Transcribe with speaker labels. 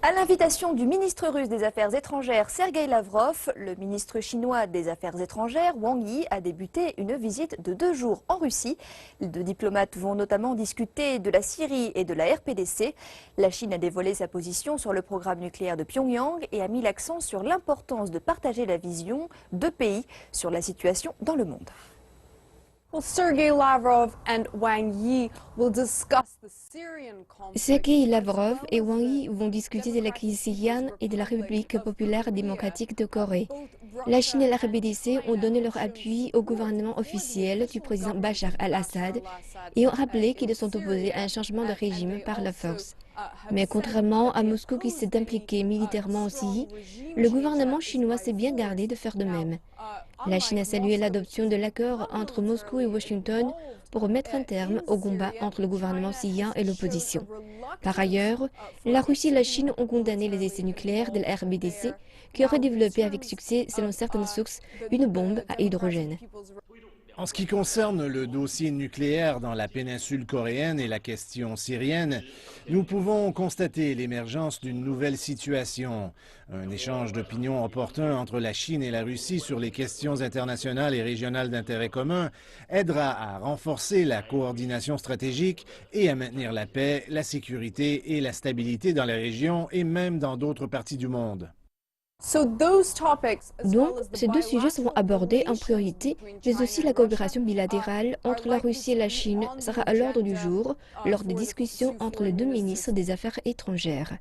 Speaker 1: À l'invitation du ministre russe des Affaires étrangères Sergueï Lavrov, le ministre chinois des Affaires étrangères Wang Yi a débuté une visite de 2 jours en Russie. Les deux diplomates vont notamment discuter de la Syrie et de la RPDC. La Chine a dévoilé sa position sur le programme nucléaire de Pyongyang et a mis l'accent sur l'importance de partager la vision de pays sur la situation dans le monde.
Speaker 2: Sergei Lavrov and Wang Yi will discuss the Syrian conflict.
Speaker 3: Sergueï Lavrov et Wang Yi vont discuter de la crise syrienne et de la République populaire démocratique de Corée. La Chine et la RPDC ont donné leur appui au gouvernement officiel du président Bachar al-Assad et ont rappelé qu'ils sont opposés à un changement de régime par la force. Mais contrairement à Moscou qui s'est impliqué militairement en Syrie, le gouvernement chinois s'est bien gardé de faire de même. La Chine a salué l'adoption de l'accord entre Moscou et Washington pour mettre un terme au combat entre le gouvernement syrien et l'opposition. Par ailleurs, la Russie et la Chine ont condamné les essais nucléaires de la RBDC qui aurait développé avec succès, selon certaines sources, une bombe à hydrogène.
Speaker 4: En ce qui concerne le dossier nucléaire dans la péninsule coréenne et la question syrienne, nous pouvons constater l'émergence d'une nouvelle situation. Un échange d'opinions opportun entre la Chine et la Russie sur les questions internationales et régionales d'intérêt commun aidera à renforcer la coordination stratégique et à maintenir la paix, la sécurité et la stabilité dans la région et même dans d'autres parties du monde.
Speaker 3: Donc, ces deux sujets seront abordés en priorité, mais aussi la coopération bilatérale entre la Russie et la Chine sera à l'ordre du jour lors des discussions entre les deux ministres des Affaires étrangères.